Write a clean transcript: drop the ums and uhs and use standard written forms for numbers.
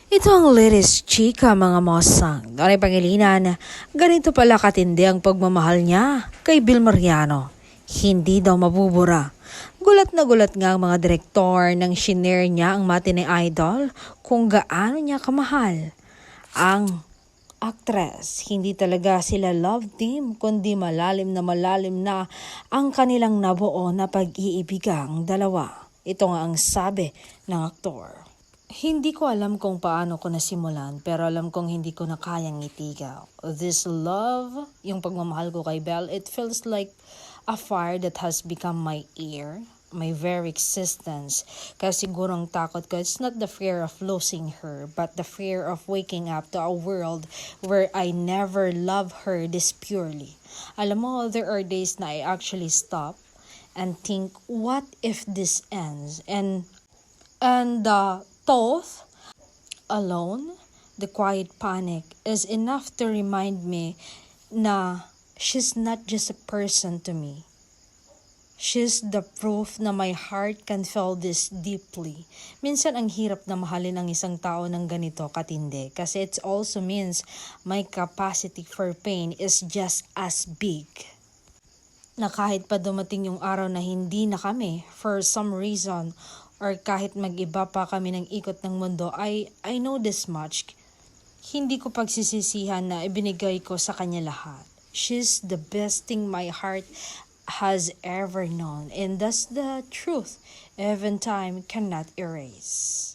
Ito ang latest chika mga mosang. Doon ay pangilinan, ganito pala katindi ang pagmamahal niya kay Bill Mariano. Hindi daw mabubura. Gulat na gulat nga ang mga direktor nang shinare niya ang matinee idol kung gaano niya kamahal ang actress. Hindi talaga sila love team, kundi malalim na ang kanilang nabuo na pag-iibigang dalawa. Ito nga ang sabi ng aktor. Hindi ko alam kung paano ko nasimulan, pero alam kong hindi ko na kayang itigaw. This love, yung pagmamahal ko kay Belle, it feels like a fire that has become my ear, my very existence. Kaya siguro ang takot ko, it's not the fear of losing her, but the fear of waking up to a world where I never love her this purely. Alam mo, there are days na I actually stop and think, what if this ends? And the thought alone, the quiet panic, is enough to remind me na she's not just a person to me. She's the proof na my heart can feel this deeply. Minsan ang hirap na mahalin ang isang tao ng ganito katindi kasi it also means my capacity for pain is just as big. Na kahit pa dumating yung araw na hindi na kami for some reason or kahit mag-iba pa kami ng ikot ng mundo, I know this much. Hindi ko pagsisisihan na ibinigay ko sa kanya lahat. She's the best thing my heart has ever known, and that's the truth even time cannot erase.